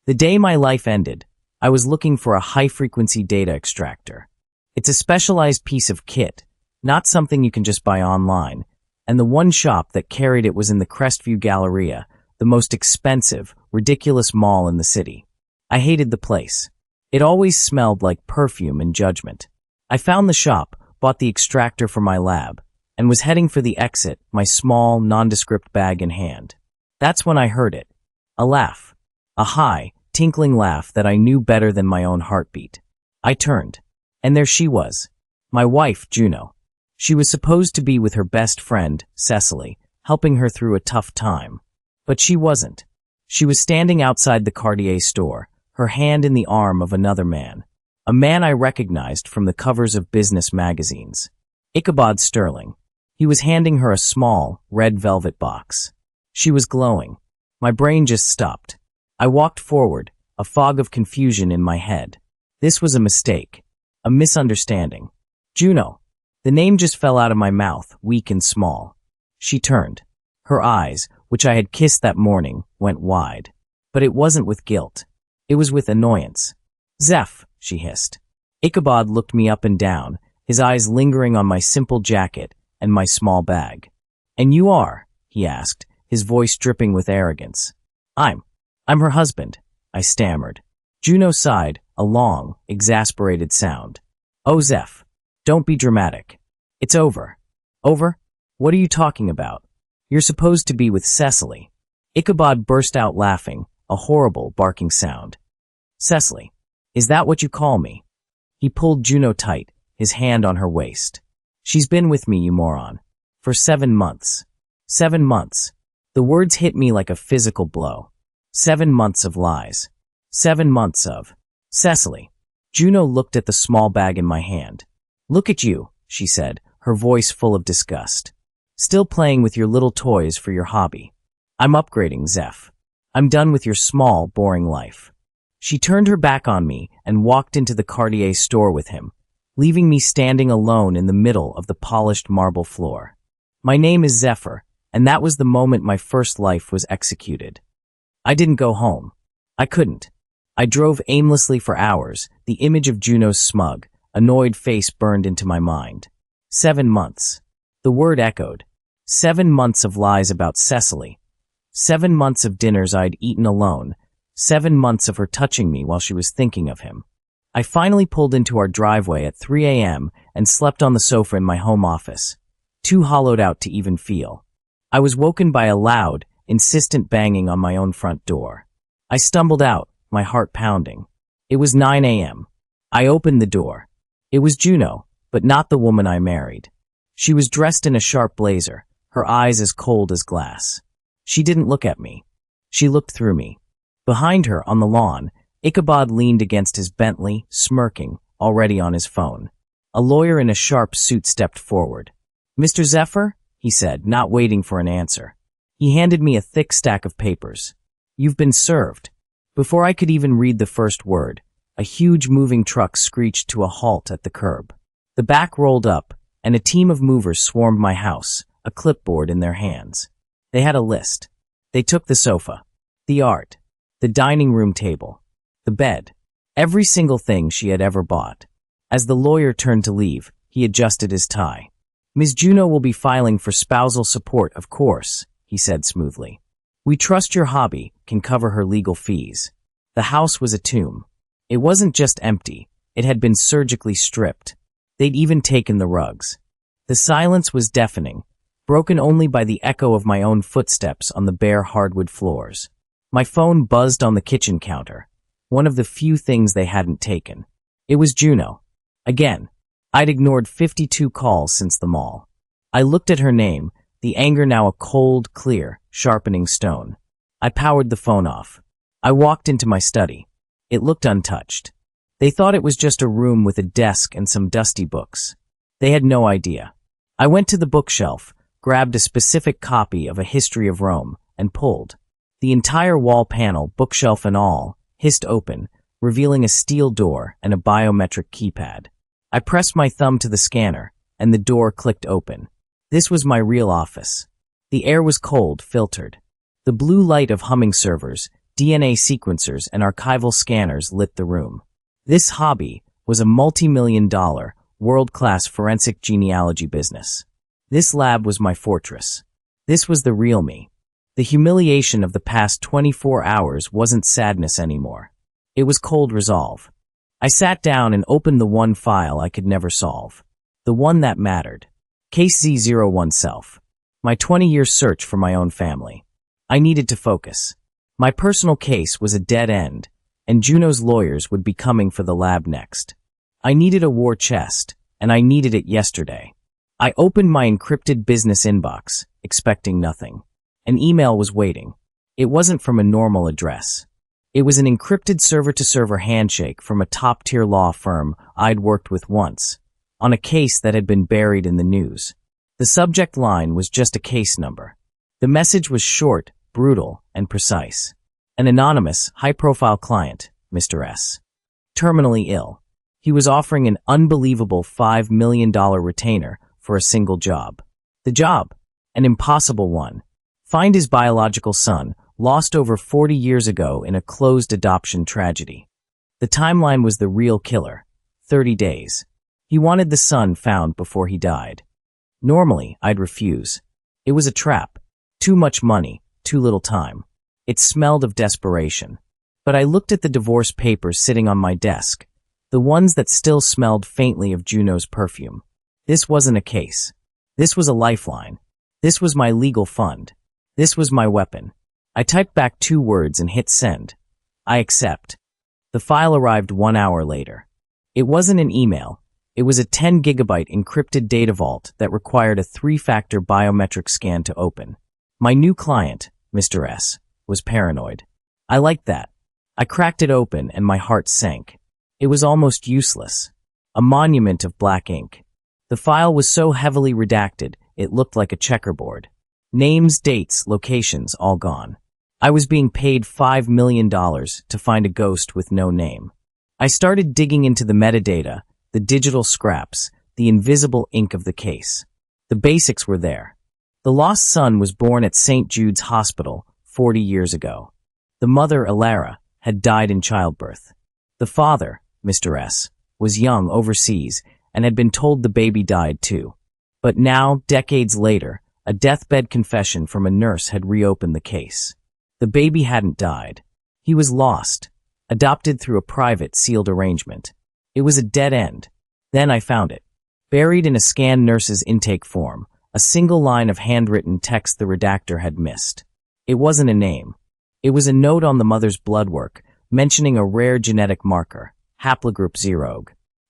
The day my life ended, I was looking for a high-frequency data extractor. It's a specialized piece of kit, not something you can just buy online, and the one shop that carried it was in the Crestview Galleria, the most expensive, ridiculous mall in the city. I hated the place. It always smelled like perfume and judgment. I found the shop, bought the extractor for my lab, and was heading for the exit, my small, nondescript bag in hand. That's when I heard it. A laugh. A high, tinkling laugh that I knew better than my own heartbeat. I turned, and there she was, my wife, Juno. She was supposed to be with her best friend, Cecily, helping her through a tough time. But she wasn't. She was standing outside the Cartier store, her hand in the arm of another man. A man I recognized from the covers of business magazines. Ichabod Sterling. He was handing her a small, red velvet box. She was glowing. My brain just stopped. I walked forward, a fog of confusion in my head. This was a mistake. A misunderstanding. Juno. The name just fell out of my mouth, weak and small. She turned. Her eyes, which I had kissed that morning, went wide. But it wasn't with guilt. It was with annoyance. "Zeph," she hissed. Ichabod looked me up and down, his eyes lingering on my simple jacket and my small bag. "And you are?" he asked, his voice dripping with arrogance. I'm her husband," I stammered. Juno sighed, a long, exasperated sound. "Oh, Zeph, don't be dramatic. It's over." "Over? What are you talking about? You're supposed to be with Cecily." Ichabod burst out laughing, a horrible, barking sound. "Cecily, is that what you call me?" He pulled Juno tight, his hand on her waist. "She's been with me, you moron. For 7 months. 7 months. The words hit me like a physical blow. 7 months of lies. 7 months of... Cecily." Juno looked at the small bag in my hand. "Look at you," she said, her voice full of disgust. "Still playing with your little toys for your hobby. I'm upgrading, Zeph. I'm done with your small, boring life." She turned her back on me and walked into the Cartier store with him, leaving me standing alone in the middle of the polished marble floor. My name is Zephyr, and that was the moment my first life was executed. I didn't go home. I couldn't. I drove aimlessly for hours, the image of Juno's smug, annoyed face burned into my mind. 7 months. The word echoed. 7 months of lies about Cecily. 7 months of dinners I'd eaten alone. 7 months of her touching me while she was thinking of him. I finally pulled into our driveway at 3 a.m. and slept on the sofa in my home office, too hollowed out to even feel. I was woken by a loud, insistent banging on my own front door. I stumbled out, my heart pounding. It was 9 a.m. I opened the door. It was Juno, but not the woman I married. She was dressed in a sharp blazer, her eyes as cold as glass. She didn't look at me. She looked through me. Behind her, on the lawn, Ichabod leaned against his Bentley, smirking, already on his phone. A lawyer in a sharp suit stepped forward. "Mr. Zephyr?" he said, not waiting for an answer. He handed me a thick stack of papers. "You've been served." Before I could even read the first word, a huge moving truck screeched to a halt at the curb. The back rolled up, and a team of movers swarmed my house, a clipboard in their hands. They had a list. They took the sofa, the art, the dining room table, the bed, every single thing she had ever bought. As the lawyer turned to leave, he adjusted his tie. "Ms. Juno will be filing for spousal support, of course," he said smoothly. "We trust your hobby can cover her legal fees." The house was a tomb. It wasn't just empty, it had been surgically stripped. They'd even taken the rugs. The silence was deafening, broken only by the echo of my own footsteps on the bare hardwood floors. My phone buzzed on the kitchen counter, one of the few things they hadn't taken. It was Juno. Again. I'd ignored 52 calls since the mall. I looked at her name, the anger now a cold, clear, sharpening stone. I powered the phone off. I walked into my study. It looked untouched. They thought it was just a room with a desk and some dusty books. They had no idea. I went to the bookshelf, grabbed a specific copy of A History of Rome, and pulled. The entire wall panel, bookshelf and all, hissed open, revealing a steel door and a biometric keypad. I pressed my thumb to the scanner, and the door clicked open. This was my real office. The air was cold, filtered. The blue light of humming servers, DNA sequencers, and archival scanners lit the room. This hobby was a multi-million-dollar, world-class forensic genealogy business. This lab was my fortress. This was the real me. The humiliation of the past 24 hours wasn't sadness anymore. It was cold resolve. I sat down and opened the one file I could never solve. The one that mattered. Case Z01 Self. My 20-year search for my own family. I needed to focus. My personal case was a dead end, and Juno's lawyers would be coming for the lab next. I needed a war chest, and I needed it yesterday. I opened my encrypted business inbox, expecting nothing. An email was waiting. It wasn't from a normal address. It was an encrypted server-to-server handshake from a top-tier law firm I'd worked with once, on a case that had been buried in the news. The subject line was just a case number. The message was short, brutal, and precise. An anonymous, high-profile client, Mr. S. Terminally ill. He was offering an unbelievable $5 million retainer for a single job. The job? An impossible one. Find his biological son, lost over 40 years ago in a closed adoption tragedy. The timeline was the real killer. 30 days. He wanted the son found before he died. Normally, I'd refuse. It was a trap. Too much money, too little time. It smelled of desperation. But I looked at the divorce papers sitting on my desk, the ones that still smelled faintly of Juno's perfume. This wasn't a case. This was a lifeline. This was my legal fund. This was my weapon. I typed back 2 words and hit send. I accept. The file arrived 1 hour later. It wasn't an email. It was a 10-gigabyte encrypted data vault that required a 3-factor biometric scan to open. My new client, Mr. S., was paranoid. I liked that. I cracked it open and my heart sank. It was almost useless. A monument of black ink. The file was so heavily redacted, it looked like a checkerboard. Names, dates, locations, all gone. I was being paid $5 million to find a ghost with no name. I started digging into the metadata, the digital scraps, the invisible ink of the case. The basics were there. The lost son was born at St. Jude's Hospital 40 years ago. The mother, Alara, had died in childbirth. The father, Mr. S., was young overseas and had been told the baby died too. But now, decades later, a deathbed confession from a nurse had reopened the case. The baby hadn't died. He was lost, adopted through a private, sealed arrangement. It was a dead end. Then I found it. Buried in a scanned nurse's intake form, a single line of handwritten text the redactor had missed. It wasn't a name. It was a note on the mother's blood work, mentioning a rare genetic marker, haplogroup 0.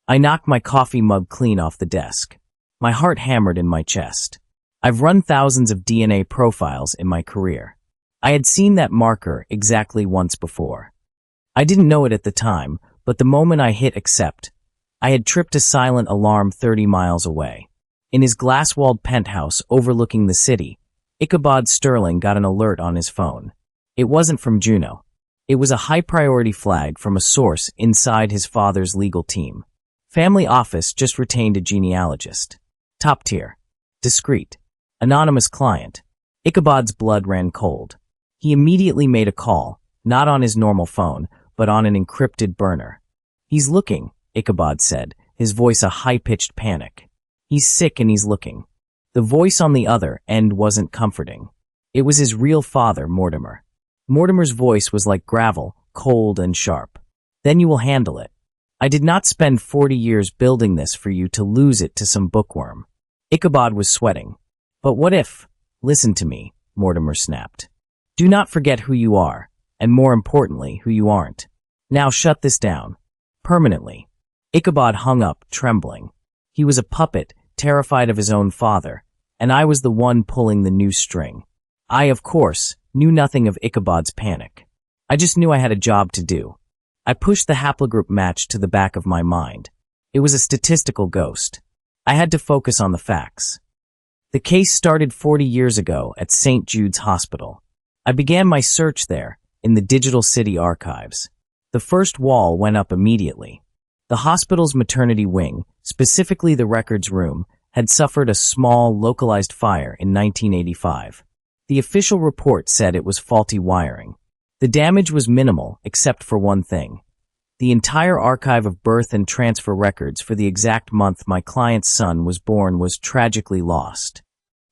I knocked my coffee mug clean off the desk. My heart hammered in my chest. I've run thousands of DNA profiles in my career. I had seen that marker exactly once before. I didn't know it at the time, but the moment I hit accept, I had tripped a silent alarm 30 miles away. In his glass-walled penthouse overlooking the city, Ichabod Sterling got an alert on his phone. It wasn't from Juno. It was a high-priority flag from a source inside his father's legal team. Family office just retained a genealogist. Top tier. Discreet. Anonymous client. Ichabod's blood ran cold. He immediately made a call, not on his normal phone, but on an encrypted burner. He's looking, Ichabod said, his voice a high-pitched panic. He's sick and he's looking. The voice on the other end wasn't comforting. It was his real father, Mortimer. Mortimer's voice was like gravel, cold and sharp. Then you will handle it. I did not spend 40 years building this for you to lose it to some bookworm. Ichabod was sweating. But what if? Listen to me, Mortimer snapped. Do not forget who you are, and more importantly, who you aren't. Now shut this down. Permanently. Ichabod hung up, trembling. He was a puppet, terrified of his own father, and I was the one pulling the new string. I, of course, knew nothing of Ichabod's panic. I just knew I had a job to do. I pushed the haplogroup match to the back of my mind. It was a statistical ghost. I had to focus on the facts. The case started 40 years ago at St. Jude's Hospital. I began my search there, in the Digital City archives. The first wall went up immediately. The hospital's maternity wing, specifically the records room, had suffered a small, localized fire in 1985. The official report said it was faulty wiring. The damage was minimal, except for one thing. The entire archive of birth and transfer records for the exact month my client's son was born was tragically lost.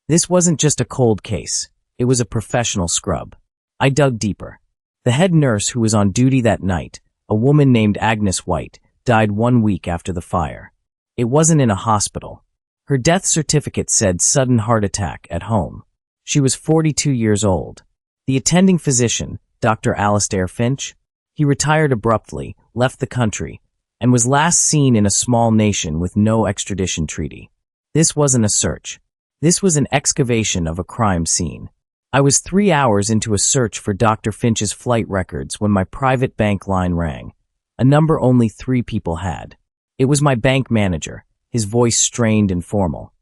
This wasn't just a cold case. It was a professional scrub. I dug deeper. The head nurse who was on duty that night, a woman named Agnes White, died 1 week after the fire. It wasn't in a hospital. Her death certificate said sudden heart attack at home. She was 42 years old. The attending physician, Dr. Alistair Finch, he retired abruptly, left the country, and was last seen in a small nation with no extradition treaty. This wasn't a search. This was an excavation of a crime scene. I was 3 hours into a search for Dr. Finch's flight records when my private bank line rang, a number only 3 people had. It was my bank manager, his voice strained and formal.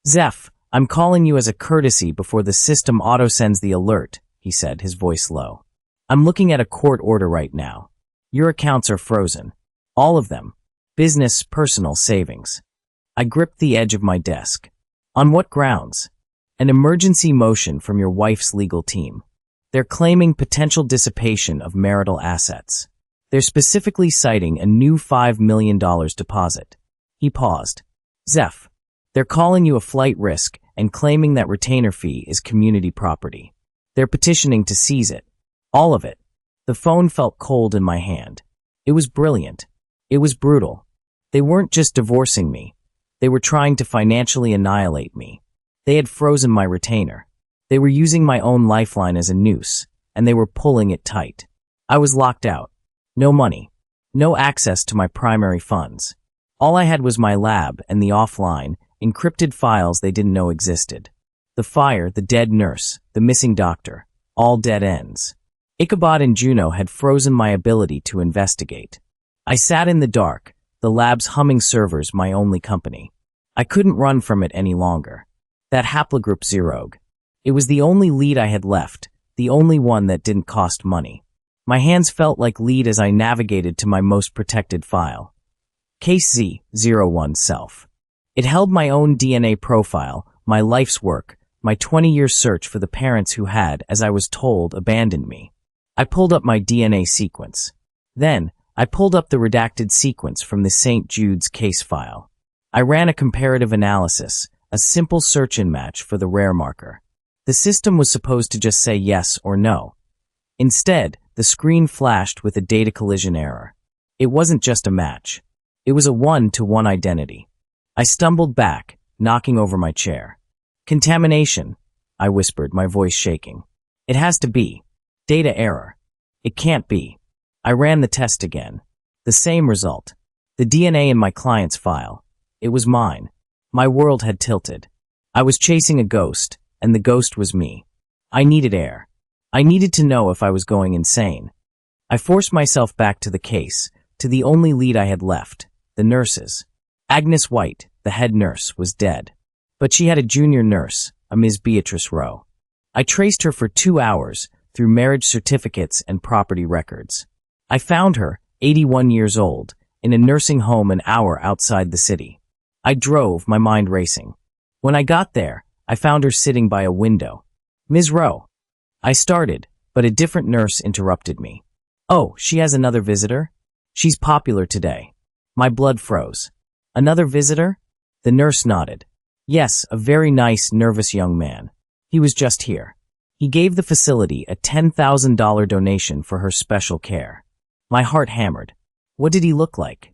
"Zeph, I'm calling you as a courtesy before the system auto-sends the alert," he said, his voice low. "I'm looking at a court order right now. Your accounts are frozen. All of them. Business, personal, savings." I gripped the edge of my desk. "On what grounds?" "An emergency motion from your wife's legal team. They're claiming potential dissipation of marital assets. They're specifically citing a new $5 million deposit." He paused. "Zeph, they're calling you a flight risk and claiming that retainer fee is community property. They're petitioning to seize it. All of it." The phone felt cold in my hand. It was brilliant. It was brutal. They weren't just divorcing me. They were trying to financially annihilate me. They had frozen my retainer. They were using my own lifeline as a noose, and they were pulling it tight. I was locked out. No money. No access to my primary funds. All I had was my lab and the offline, encrypted files they didn't know existed. The fire, the dead nurse, the missing doctor, all dead ends. Ichabod and Juno had frozen my ability to investigate. I sat in the dark, the lab's humming servers my only company. I couldn't run from it any longer. That haplogroup zerogue. It was the only lead I had left, the only one that didn't cost money. My hands felt like lead as I navigated to my most protected file. Case Z01 Self. It held my own DNA profile, my life's work, my 20-year search for the parents who had, as I was told, abandoned me. I pulled up my DNA sequence. Then, I pulled up the redacted sequence from the St. Jude's case file. I ran a comparative analysis, a simple search and match for the rare marker. The system was supposed to just say yes or no. Instead, the screen flashed with a data collision error. It wasn't just a match. It was a one-to-one identity. I stumbled back, knocking over my chair. "Contamination," I whispered, my voice shaking. "It has to be. Data error. It can't be." I ran the test again. The same result. The DNA in my client's file. It was mine. My world had tilted. I was chasing a ghost, and the ghost was me. I needed air. I needed to know if I was going insane. I forced myself back to the case, to the only lead I had left, the nurses. Agnes White, the head nurse, was dead. But she had a junior nurse, a Ms. Beatrice Rowe. I traced her for 2 hours, through marriage certificates and property records. I found her, 81 years old, in a nursing home an hour outside the city. I drove, my mind racing. When I got there, I found her sitting by a window. "Ms. Rowe." I started, but a different nurse interrupted me. "Oh, she has another visitor? She's popular today." My blood froze. "Another visitor?" The nurse nodded. "Yes, a very nice, nervous young man. He was just here. He gave the facility a $10,000 donation for her special care." My heart hammered. "What did he look like?"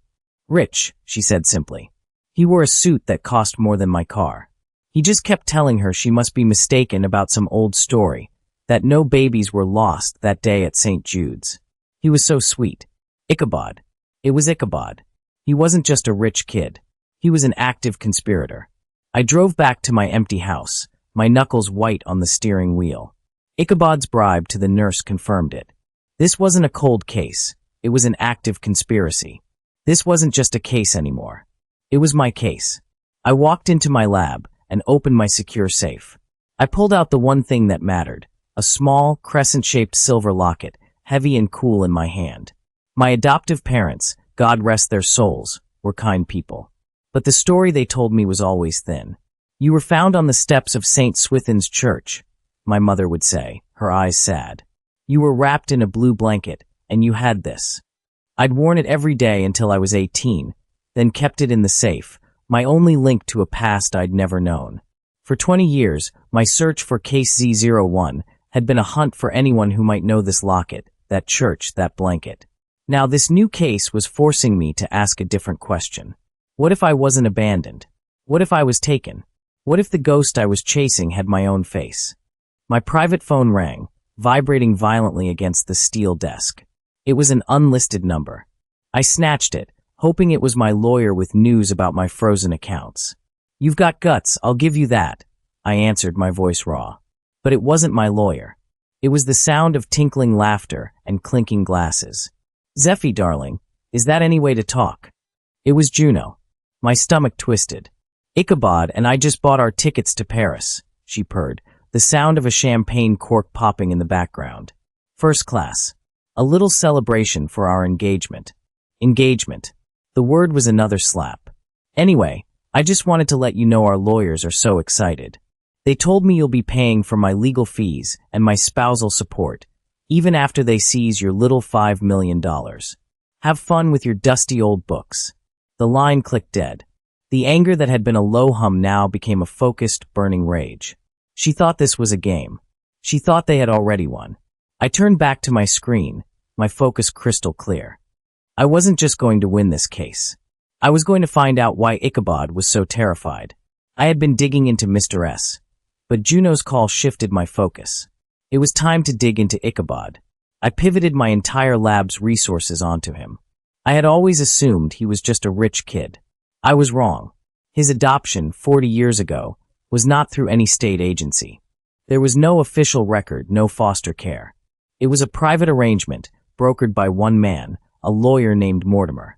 "Rich," she said simply. "He wore a suit that cost more than my car. He just kept telling her she must be mistaken about some old story, that no babies were lost that day at St. Jude's. He was so sweet. Ichabod. It was Ichabod. He wasn't just a rich kid. He was an active conspirator." I drove back to my empty house, my knuckles white on the steering wheel. Ichabod's bribe to the nurse confirmed it. This wasn't a cold case. It was an active conspiracy. This wasn't just a case anymore. It was my case. I walked into my lab and opened my secure safe. I pulled out the one thing that mattered, a small, crescent-shaped silver locket, heavy and cool in my hand. My adoptive parents, God rest their souls, were kind people. But the story they told me was always thin. "You were found on the steps of St. Swithin's Church," my mother would say, her eyes sad. You were wrapped in a blue blanket, and you had this. I'd worn it every day until I was 18, then kept it in the safe, my only link to a past I'd never known. For 20 years, my search for Case Z01 had been a hunt for anyone who might know this locket, that church, that blanket. Now this new case was forcing me to ask a different question. What if I wasn't abandoned? What if I was taken? What if the ghost I was chasing had my own face? My private phone rang, vibrating violently against the steel desk. It was an unlisted number. I snatched it, hoping it was my lawyer with news about my frozen accounts. "You've got guts, I'll give you that," I answered, my voice raw. But it wasn't my lawyer. It was the sound of tinkling laughter and clinking glasses. "Zephyr, darling, is that any way to talk?" It was Juno. My stomach twisted. "Ichabod and I just bought our tickets to Paris," she purred, the sound of a champagne cork popping in the background. "First class. A little celebration for our engagement." Engagement. The word was another slap. "Anyway, I just wanted to let you know our lawyers are so excited. They told me you'll be paying for my legal fees and my spousal support, even after they seize your little $5 million. Have fun with your dusty old books." The line clicked dead. The anger that had been a low hum now became a focused, burning rage. She thought this was a game. She thought they had already won. I turned back to my screen, my focus crystal clear. I wasn't just going to win this case. I was going to find out why Ichabod was so terrified. I had been digging into Mr. S, but Juno's call shifted my focus. It was time to dig into Ichabod. I pivoted my entire lab's resources onto him. I had always assumed he was just a rich kid. I was wrong. His adoption, 40 years ago, was not through any state agency. There was no official record, no foster care. It was a private arrangement, brokered by one man, a lawyer named Mortimer.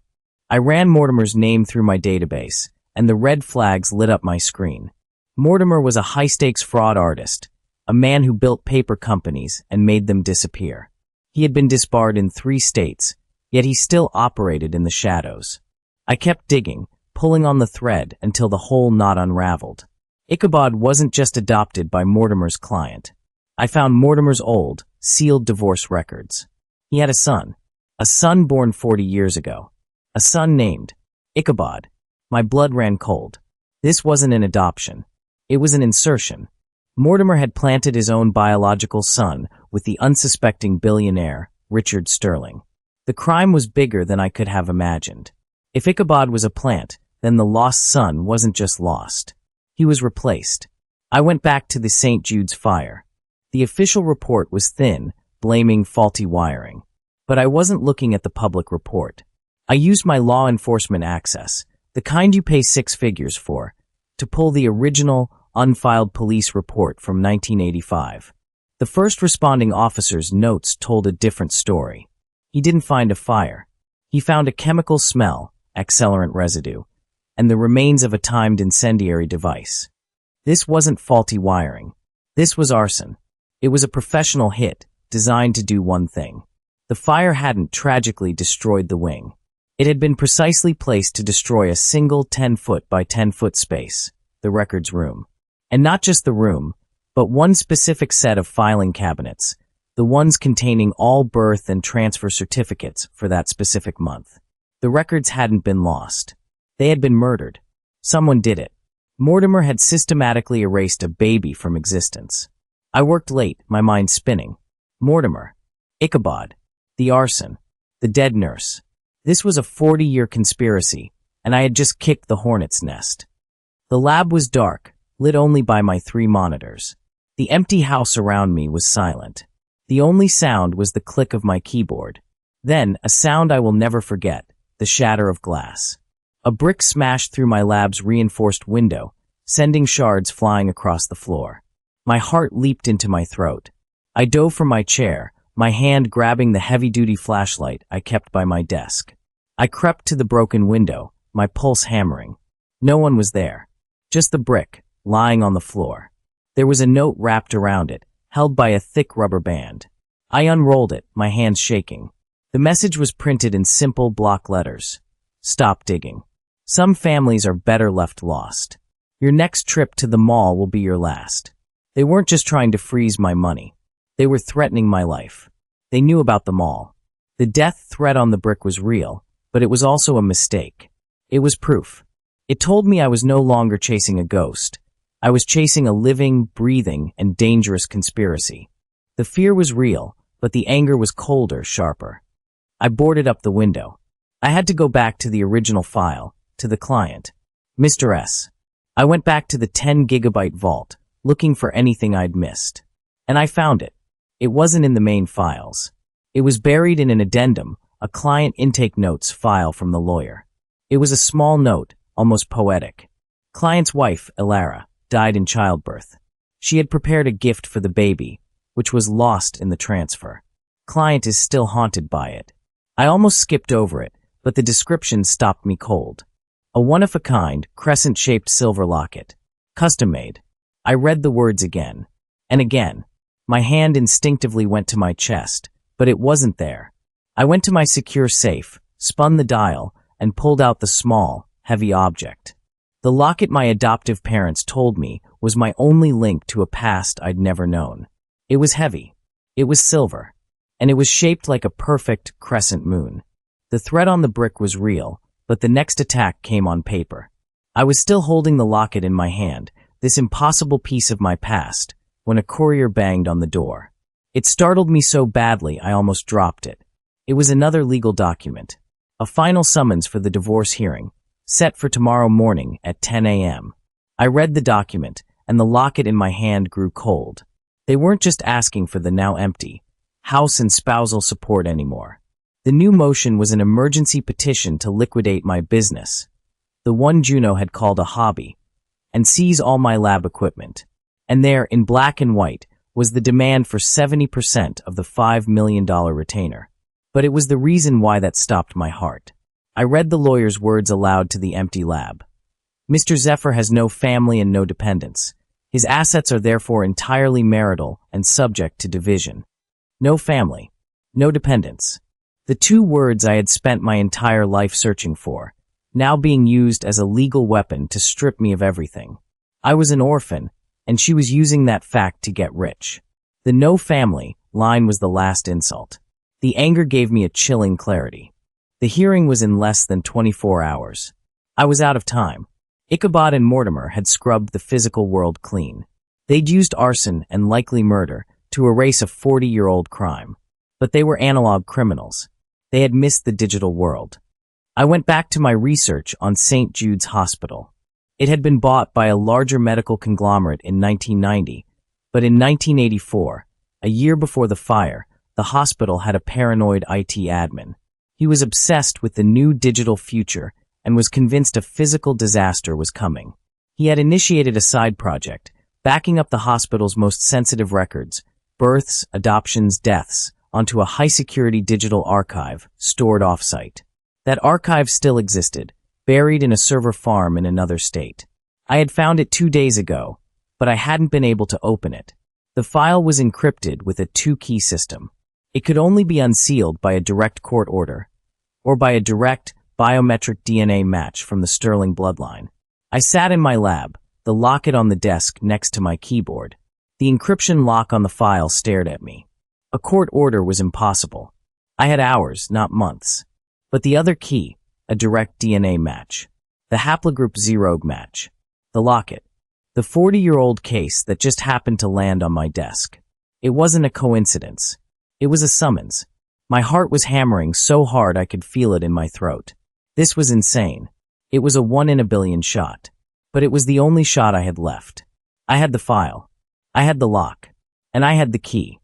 I ran Mortimer's name through my database, and the red flags lit up my screen. Mortimer was a high-stakes fraud artist, a man who built paper companies and made them disappear. He had been disbarred in 3 states, yet he still operated in the shadows. I kept digging, pulling on the thread until the whole knot unraveled. Ichabod wasn't just adopted by Mortimer's client. I found Mortimer's old, sealed divorce records. He had a son born 40 years ago. A son named Ichabod. My blood ran cold. This wasn't an adoption. It was an insertion. Mortimer had planted his own biological son with the unsuspecting billionaire, Ichabod Sterling. The crime was bigger than I could have imagined. If Ichabod was a plant, then the lost son wasn't just lost. He was replaced. I went back to the St. Jude's fire. The official report was thin, blaming faulty wiring. But I wasn't looking at the public report. I used my law enforcement access, the kind you pay 6 figures for, to pull the original, unfiled police report from 1985. The first responding officer's notes told a different story. He didn't find a fire. He found a chemical smell, accelerant residue, and the remains of a timed incendiary device. This wasn't faulty wiring. This was arson. It was a professional hit, designed to do one thing. The fire hadn't tragically destroyed the wing. It had been precisely placed to destroy a single 10-foot by 10-foot space, the records room. And not just the room, but one specific set of filing cabinets, the ones containing all birth and transfer certificates for that specific month. The records hadn't been lost. They had been murdered. Someone did it. Mortimer had systematically erased a baby from existence. I worked late, my mind spinning. Mortimer. Ichabod. The arson. The dead nurse. This was a 40-year conspiracy, and I had just kicked the hornet's nest. The lab was dark, lit only by my 3 monitors. The empty house around me was silent. The only sound was the click of my keyboard. Then, a sound I will never forget, the shatter of glass. A brick smashed through my lab's reinforced window, sending shards flying across the floor. My heart leaped into my throat. I dove from my chair, my hand grabbing the heavy-duty flashlight I kept by my desk. I crept to the broken window, my pulse hammering. No one was there. Just the brick, lying on the floor. There was a note wrapped around it, held by a thick rubber band. I unrolled it, my hands shaking. The message was printed in simple block letters. Stop digging. Some families are better left lost. Your next trip to the mall will be your last. They weren't just trying to freeze my money. They were threatening my life. They knew about them all. The death threat on the brick was real, but it was also a mistake. It was proof. It told me I was no longer chasing a ghost. I was chasing a living, breathing, and dangerous conspiracy. The fear was real, but the anger was colder, sharper. I boarded up the window. I had to go back to the original file, to the client. Mr. S. I went back to the 10-gigabyte vault, looking for anything I'd missed. And I found it. It wasn't in the main files. It was buried in an addendum, a client intake notes file from the lawyer. It was a small note, almost poetic. Client's wife, Ilara, died in childbirth. She had prepared a gift for the baby, which was lost in the transfer. Client is still haunted by it. I almost skipped over it, but the description stopped me cold. A one-of-a-kind, crescent-shaped silver locket. Custom-made. I read the words again. And again. My hand instinctively went to my chest, but it wasn't there. I went to my secure safe, spun the dial, and pulled out the small, heavy object. The locket my adoptive parents told me was my only link to a past I'd never known. It was heavy. It was silver. And it was shaped like a perfect crescent moon. The threat on the brick was real, but the next attack came on paper. I was still holding the locket in my hand, this impossible piece of my past, when a courier banged on the door. It startled me so badly I almost dropped it. It was another legal document. A final summons for the divorce hearing, set for tomorrow morning at 10 a.m. I read the document, and the locket in my hand grew cold. They weren't just asking for the now empty house and spousal support anymore. The new motion was an emergency petition to liquidate my business, the one Juno had called a hobby, and seize all my lab equipment. And there, in black and white, was the demand for 70% of the $5 million retainer. But it was the reason why that stopped my heart. I read the lawyer's words aloud to the empty lab. Mr. Zephyr has no family and no dependents. His assets are therefore entirely marital and subject to division. No family. No dependents. The two words I had spent my entire life searching for, now being used as a legal weapon to strip me of everything. I was an orphan, and she was using that fact to get rich. The no family line was the last insult. The anger gave me a chilling clarity. The hearing was in less than 24 hours. I was out of time. Ichabod and Mortimer had scrubbed the physical world clean. They'd used arson and likely murder to erase a 40-year-old crime. But they were analog criminals. They had missed the digital world. I went back to my research on St. Jude's Hospital. It had been bought by a larger medical conglomerate in 1990, but in 1984, a year before the fire, the hospital had a paranoid IT admin. He was obsessed with the new digital future and was convinced a physical disaster was coming. He had initiated a side project, backing up the hospital's most sensitive records, births, adoptions, deaths, onto a high-security digital archive stored off-site. That archive still existed, buried in a server farm in another state. I had found it 2 days ago, but I hadn't been able to open it. The file was encrypted with a 2-key system. It could only be unsealed by a direct court order, or by a direct biometric DNA match from the Sterling bloodline. I sat in my lab, the locket on the desk next to my keyboard. The encryption lock on the file stared at me. A court order was impossible. I had hours, not months. But the other key, a direct DNA match. The haplogroup zerogue match. The locket. The 40-year-old case that just happened to land on my desk. It wasn't a coincidence. It was a summons. My heart was hammering so hard I could feel it in my throat. This was insane. It was a 1 in a billion shot. But it was the only shot I had left. I had the file. I had the lock. And I had the key.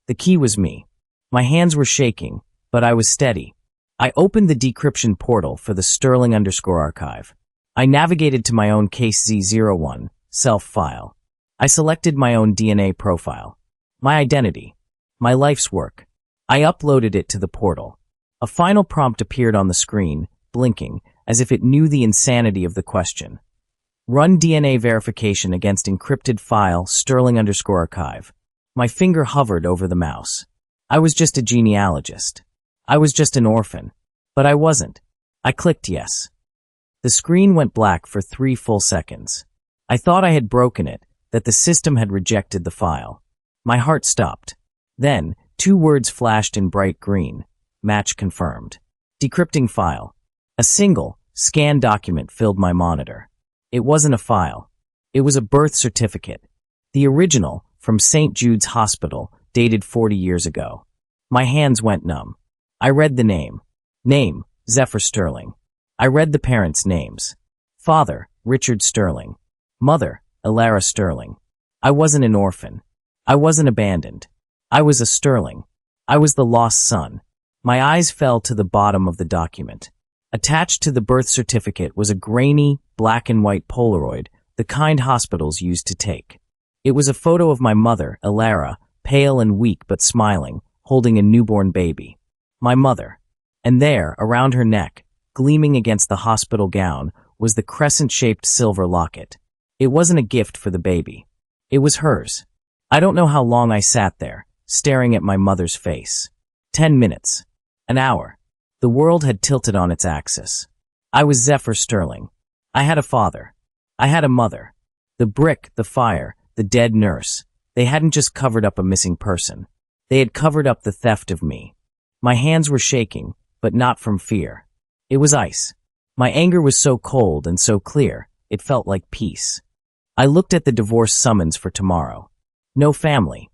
The key was me. My hands were shaking, but I was steady. I opened the decryption portal for the Sterling_archive. I navigated to my own case Z01, self-file. I selected my own DNA profile. My identity. My life's work. I uploaded it to the portal. A final prompt appeared on the screen, blinking, as if it knew the insanity of the question. Run DNA verification against encrypted file Sterling_archive. My finger hovered over the mouse. I was just a genealogist. I was just an orphan. But I wasn't. I clicked yes. The screen went black for 3 full seconds. I thought I had broken it, that the system had rejected the file. My heart stopped. Then, 2 words flashed in bright green. Match confirmed. Decrypting file. A single, scanned document filled my monitor. It wasn't a file. It was a birth certificate. The original, from St. Jude's Hospital, dated 40 years ago. My hands went numb. I read the name. Name, Zephyr Sterling. I read the parents' names. Father, Richard Sterling. Mother, Elara Sterling. I wasn't an orphan. I wasn't abandoned. I was a Sterling. I was the lost son. My eyes fell to the bottom of the document. Attached to the birth certificate was a grainy, black and white Polaroid, the kind hospitals used to take. It was a photo of my mother, Elara, pale and weak but smiling, holding a newborn baby. My mother. And there, around her neck, gleaming against the hospital gown, was the crescent-shaped silver locket. It wasn't a gift for the baby. It was hers. I don't know how long I sat there, staring at my mother's face. 10 minutes. An hour. The world had tilted on its axis. I was Zephyr Sterling. I had a father. I had a mother. The brick, the fire, the dead nurse. They hadn't just covered up a missing person. They had covered up the theft of me. My hands were shaking, but not from fear. It was ice. My anger was so cold and so clear, it felt like peace. I looked at the divorce summons for tomorrow. No family.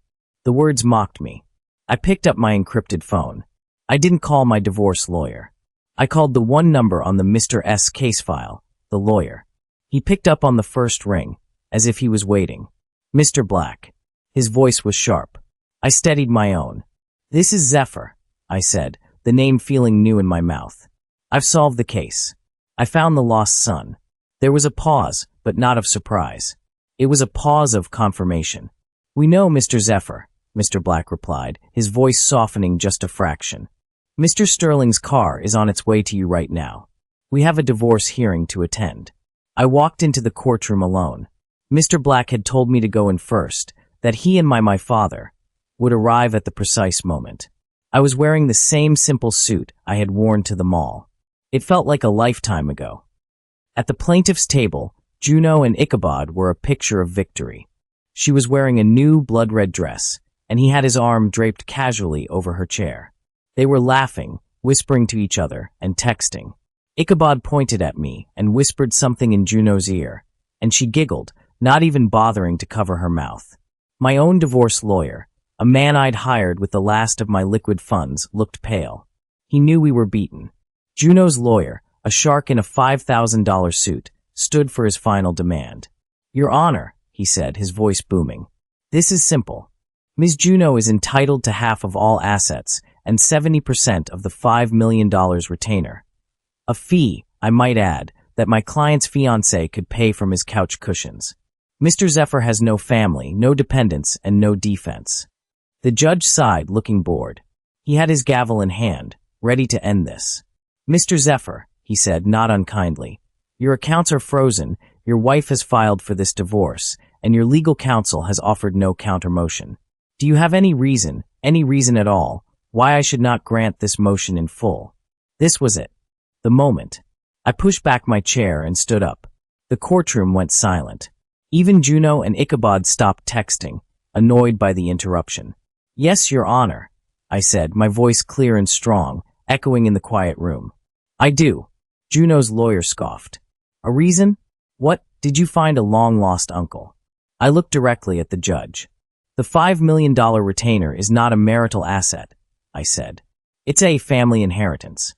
The words mocked me. I picked up my encrypted phone. I didn't call my divorce lawyer. I called the one number on the Mr. S case file, the lawyer. He picked up on the first ring, as if he was waiting. Mr. Black. His voice was sharp. I steadied my own. This is Zephyr, I said, the name feeling new in my mouth. I've solved the case. I found the lost son. There was a pause, but not of surprise. It was a pause of confirmation. We know, Mr. Zephyr, Mr. Black replied, his voice softening just a fraction. Mr. Sterling's car is on its way to you right now. We have a divorce hearing to attend. I walked into the courtroom alone. Mr. Black had told me to go in first, that he and my father would arrive at the precise moment. I was wearing the same simple suit I had worn to the mall. It felt like a lifetime ago. At the plaintiff's table, Juno and Ichabod were a picture of victory. She was wearing a new blood-red dress, and he had his arm draped casually over her chair. They were laughing, whispering to each other, and texting. Ichabod pointed at me and whispered something in Juno's ear, and she giggled, not even bothering to cover her mouth. My own divorce lawyer, a man I'd hired with the last of my liquid funds, looked pale. He knew we were beaten. Juno's lawyer, a shark in a $5,000 suit, stood for his final demand. Your Honor, he said, his voice booming. This is simple. Ms. Juno is entitled to half of all assets and 70% of the $5 million retainer. A fee, I might add, that my client's fiancé could pay from his couch cushions. Mr. Zephyr has no family, no dependents, and no defense. The judge sighed, looking bored. He had his gavel in hand, ready to end this. Mr. Zephyr, he said, not unkindly, your accounts are frozen, your wife has filed for this divorce, and your legal counsel has offered no countermotion. Do you have any reason at all, why I should not grant this motion in full? This was it. The moment. I pushed back my chair and stood up. The courtroom went silent. Even Juno and Ichabod stopped texting, annoyed by the interruption. Yes, Your Honor, I said, my voice clear and strong, echoing in the quiet room. I do. Juno's lawyer scoffed. A reason? What, did you find a long-lost uncle? I looked directly at the judge. The $5 million retainer is not a marital asset, I said. It's a family inheritance.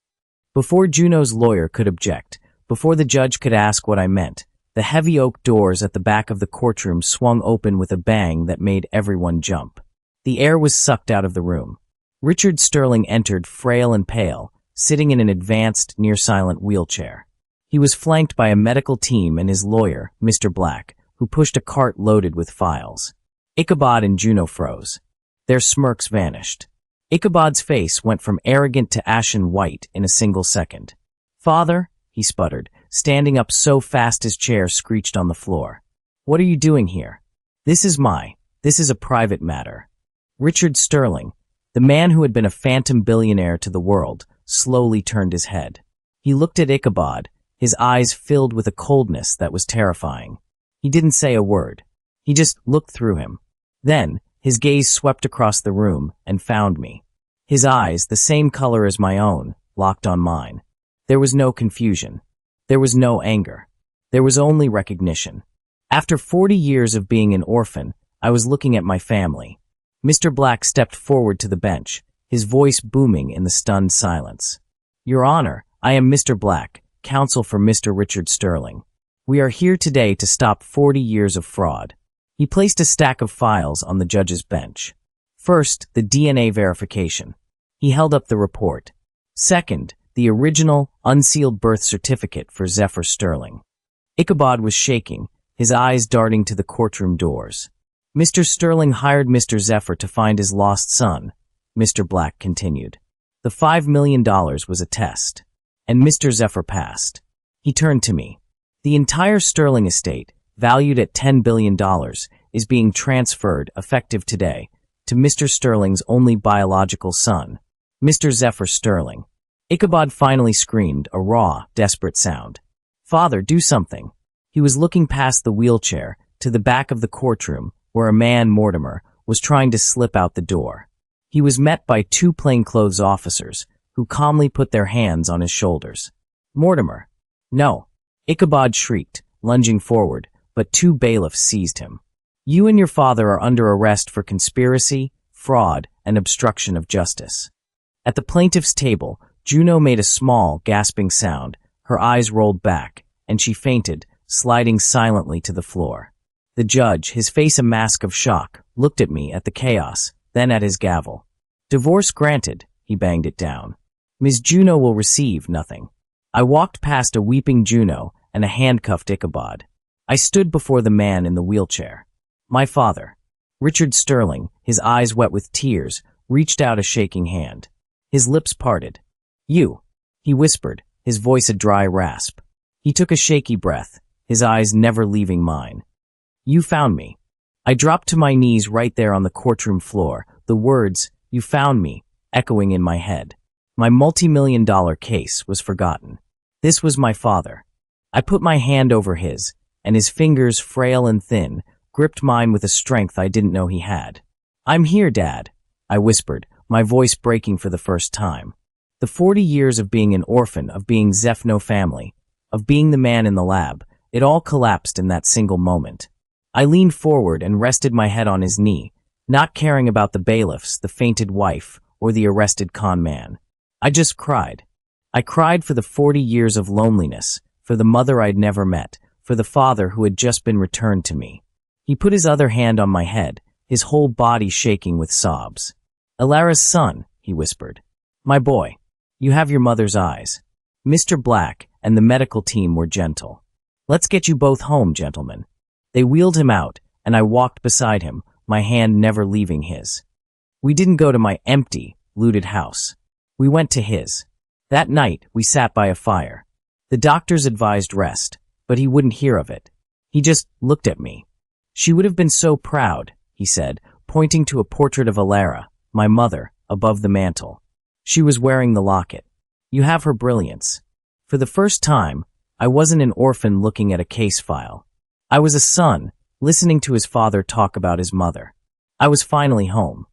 Before Juno's lawyer could object, before the judge could ask what I meant, the heavy oak doors at the back of the courtroom swung open with a bang that made everyone jump. The air was sucked out of the room. Richard Sterling entered, frail and pale, sitting in an advanced, near-silent wheelchair. He was flanked by a medical team and his lawyer, Mr. Black, who pushed a cart loaded with files. Ichabod and Juno froze. Their smirks vanished. Ichabod's face went from arrogant to ashen white in a single second. Father, he sputtered, standing up so fast his chair screeched on the floor. What are you doing here? This is a private matter. Richard Sterling, the man who had been a phantom billionaire to the world, slowly turned his head. He looked at Ichabod, his eyes filled with a coldness that was terrifying. He didn't say a word. He just looked through him. Then, His gaze swept across the room and found me. His eyes, the same color as my own, locked on mine. There was no confusion. There was no anger. There was only recognition. After 40 years of being an orphan, I was looking at my family. Mr. Black stepped forward to the bench, his voice booming in the stunned silence. "Your Honor, I am Mr. Black, counsel for Mr. Richard Sterling. We are here today to stop 40 years of fraud." He placed a stack of files on the judge's bench. First, the DNA verification. He held up the report. Second, the original, unsealed birth certificate for Zephyr Sterling. Ichabod was shaking, his eyes darting to the courtroom doors. "Mr. Sterling hired Mr. Zephyr to find his lost son," Mr. Black continued. "The $5 million was a test, and Mr. Zephyr passed." He turned to me. "The entire Sterling estate, valued at $10 billion, is being transferred, effective today, to Mr. Sterling's only biological son, Mr. Zephyr Sterling." Ichabod finally screamed, a raw, desperate sound. "Father, do something." He was looking past the wheelchair to the back of the courtroom, where a man, Mortimer, was trying to slip out the door. He was met by two plainclothes officers, who calmly put their hands on his shoulders. "Mortimer." "No." Ichabod shrieked, lunging forward, but two bailiffs seized him. "You and your father are under arrest for conspiracy, fraud, and obstruction of justice." At the plaintiff's table, Juno made a small, gasping sound, her eyes rolled back, and she fainted, sliding silently to the floor. The judge, his face a mask of shock, looked at me, at the chaos, then at his gavel. "Divorce granted," he banged it down. "Ms. Juno will receive nothing." I walked past a weeping Juno and a handcuffed Ichabod. I stood before the man in the wheelchair. My father, Richard Sterling, his eyes wet with tears, reached out a shaking hand. His lips parted. "You," he whispered, his voice a dry rasp. He took a shaky breath, his eyes never leaving mine. "You found me." I dropped to my knees right there on the courtroom floor, the words, "You found me," echoing in my head. My multi-million-dollar case was forgotten. This was my father. I put my hand over his, and his fingers, frail and thin, gripped mine with a strength I didn't know he had. "I'm here, Dad," I whispered, my voice breaking for the first time. The 40 years of being an orphan, of being Zeph no family, of being the man in the lab, it all collapsed in that single moment. I leaned forward and rested my head on his knee, not caring about the bailiffs, the fainted wife, or the arrested con man. I just cried. I cried for the 40 years of loneliness, for the mother I'd never met, for the father who had just been returned to me. He put his other hand on my head, his whole body shaking with sobs. "Elara's son," he whispered. "My boy, you have your mother's eyes." Mr. Black and the medical team were gentle. "Let's get you both home, gentlemen." They wheeled him out, and I walked beside him, my hand never leaving his. We didn't go to my empty, looted house. We went to his. That night, we sat by a fire. The doctors advised rest, but he wouldn't hear of it. He just looked at me. "She would have been so proud," he said, pointing to a portrait of Elara, my mother, above the mantel. She was wearing the locket. "You have her brilliance." For the first time, I wasn't an orphan looking at a case file. I was a son, listening to his father talk about his mother. I was finally home.